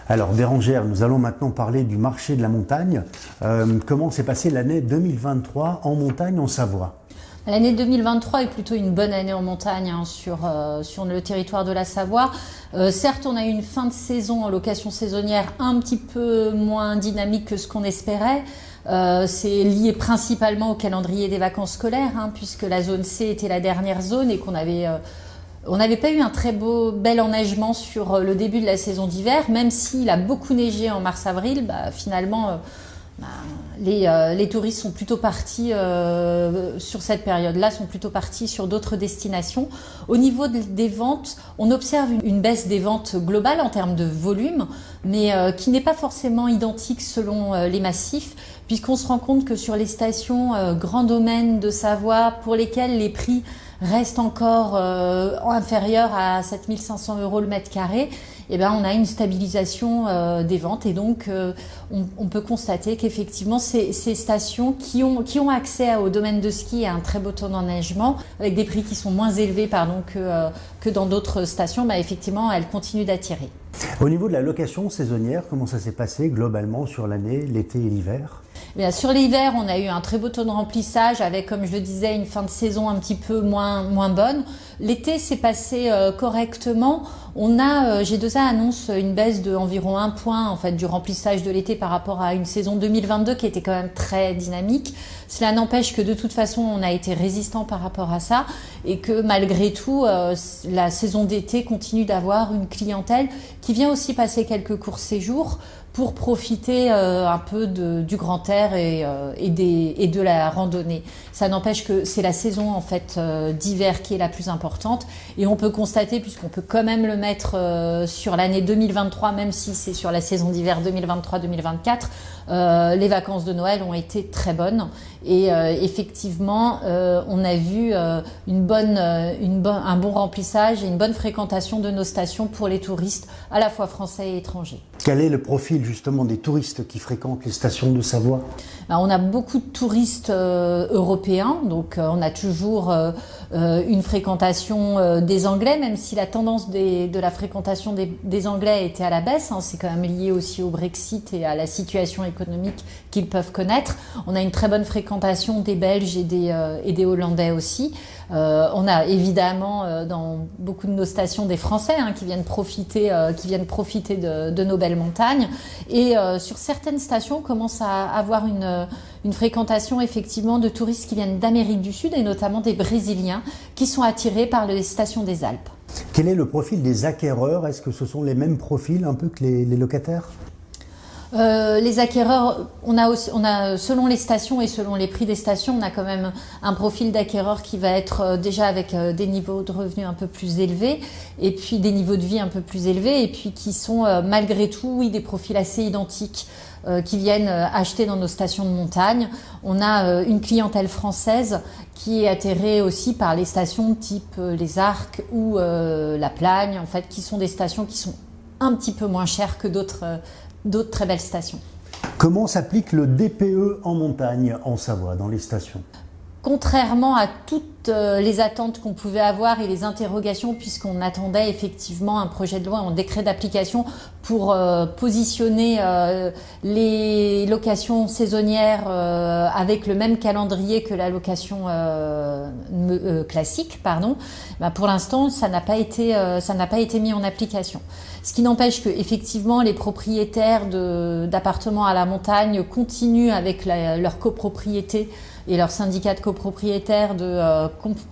Alors Bérangère, nous allons maintenant parler du marché de la montagne. Comment s'est passée l'année 2023 en montagne en Savoie? L'année 2023 est plutôt une bonne année en montagne sur le territoire de la Savoie. Certes, on a eu une fin de saison en location saisonnière un petit peu moins dynamique que ce qu'on espérait. C'est lié principalement au calendrier des vacances scolaires, puisque la zone C était la dernière zone et qu'on avait... on n'avait pas eu un très bel enneigement sur le début de la saison d'hiver, même s'il a beaucoup neigé en mars-avril, finalement les touristes sont plutôt partis sur cette période-là, sont plutôt partis sur d'autres destinations. Au niveau des ventes, on observe une baisse des ventes globales en termes de volume, mais qui n'est pas forcément identique selon les massifs, puisqu'on se rend compte que sur les stations Grand Domaine de Savoie, pour lesquelles les prix restent encore inférieurs à 7 500 € le mètre carré, on a une stabilisation des ventes et donc on peut constater qu'effectivement ces stations qui ont accès au domaine de ski et à un très beau taux d'enneigement avec des prix qui sont moins élevés que dans d'autres stations, effectivement elles continuent d'attirer. Au niveau de la location saisonnière, comment ça s'est passé globalement sur l'année, l'été et l'hiver? Sur l'hiver, on a eu un très beau taux de remplissage avec, comme je le disais, une fin de saison un petit peu moins bonne. L'été s'est passé correctement. G2A annonce une baisse d'environ 1 point en fait, du remplissage de l'été par rapport à une saison 2022 qui était quand même très dynamique. Cela n'empêche que de toute façon, on a été résistant par rapport à ça et que malgré tout, la saison d'été continue d'avoir une clientèle qui vient aussi passer quelques courts séjours pour profiter un peu du grand air et de la randonnée. Ça n'empêche que c'est la saison en fait d'hiver qui est la plus importante et on peut constater, puisqu'on peut quand même le mettre sur l'année 2023, même si c'est sur la saison d'hiver 2023-2024, les vacances de Noël ont été très bonnes et effectivement on a vu un bon remplissage et une bonne fréquentation de nos stations pour les touristes à la fois français et étrangers. Quel est le profil justement des touristes qui fréquentent les stations de Savoie? On a beaucoup de touristes européens, donc on a toujours une fréquentation des Anglais, même si la tendance de la fréquentation des Anglais était à la baisse. C'est quand même lié aussi au Brexit et à la situation économique qu'ils peuvent connaître. On a une très bonne fréquentation des Belges et des Hollandais aussi. On a évidemment dans beaucoup de nos stations des Français qui viennent profiter de nos belles montagnes. Et sur certaines stations, on commence à avoir une fréquentation effectivement de touristes qui viennent d'Amérique du Sud et notamment des Brésiliens qui sont attirés par les stations des Alpes. Quel est le profil des acquéreurs? Est-ce que ce sont les mêmes profils un peu que les locataires? Les acquéreurs, on a selon les stations et selon les prix des stations, on a quand même un profil d'acquéreur qui va être déjà avec des niveaux de revenus un peu plus élevés et puis des niveaux de vie un peu plus élevés et puis qui sont malgré tout des profils assez identiques qui viennent acheter dans nos stations de montagne. On a une clientèle française qui est attirée aussi par les stations type les Arcs ou la Plagne, en fait, qui sont des stations qui sont un petit peu moins chères que d'autres très belles stations. Comment s'applique le DPE en montagne en Savoie, dans les stations? Contrairement à toutes les attentes qu'on pouvait avoir et les interrogations, puisqu'on attendait effectivement un projet de loi en décret d'application pour positionner les locations saisonnières avec le même calendrier que la location classique, pour l'instant, ça n'a pas été mis en application. Ce qui n'empêche que effectivement les propriétaires d'appartements à la montagne continuent avec leur copropriété et leur syndicat de copropriétaires de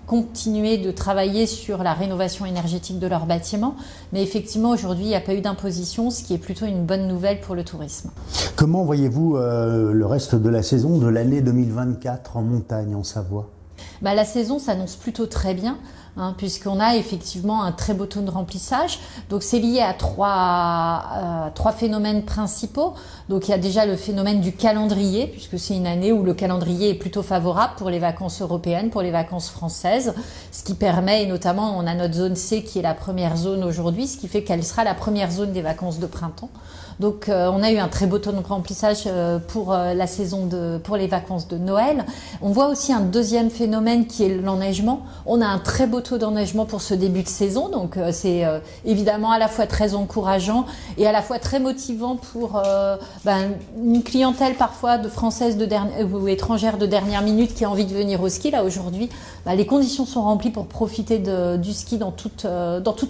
continuer de travailler sur la rénovation énergétique de leurs bâtiments. Mais effectivement, aujourd'hui, il n'y a pas eu d'imposition, ce qui est plutôt une bonne nouvelle pour le tourisme. Comment voyez-vous le reste de la saison de l'année 2024 en montagne, en Savoie? La saison s'annonce plutôt très bien. Puisqu'on a effectivement un très beau taux de remplissage. Donc c'est lié à trois phénomènes principaux. Donc il y a déjà le phénomène du calendrier, puisque c'est une année où le calendrier est plutôt favorable pour les vacances européennes, pour les vacances françaises, ce qui permet, et notamment on a notre zone C qui est la première zone aujourd'hui, ce qui fait qu'elle sera la première zone des vacances de printemps. Donc on a eu un très beau taux de remplissage pour la saison pour les vacances de Noël. On voit aussi un deuxième phénomène qui est l'enneigement. On a un très beau taux d'enneigement pour ce début de saison. Donc c'est évidemment à la fois très encourageant et à la fois très motivant pour une clientèle parfois de françaises ou étrangères de dernière minute qui a envie de venir au ski. Là aujourd'hui, les conditions sont remplies pour profiter du ski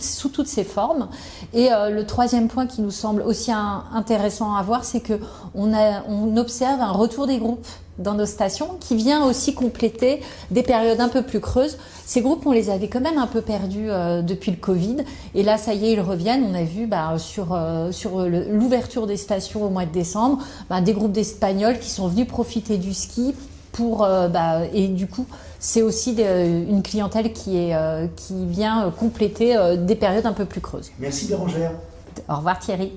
sous toutes ses formes. Et le troisième point qui nous semble aussi intéressant à voir, c'est que on observe un retour des groupes dans nos stations qui vient aussi compléter des périodes un peu plus creuses. Ces groupes, on les avait quand même un peu perdus depuis le Covid, et là ça y est, ils reviennent. On a vu sur l'ouverture des stations au mois de décembre, des groupes d'Espagnols qui sont venus profiter du ski et du coup c'est aussi une clientèle qui vient compléter des périodes un peu plus creuses. Merci Bérangère. Au revoir Thierry.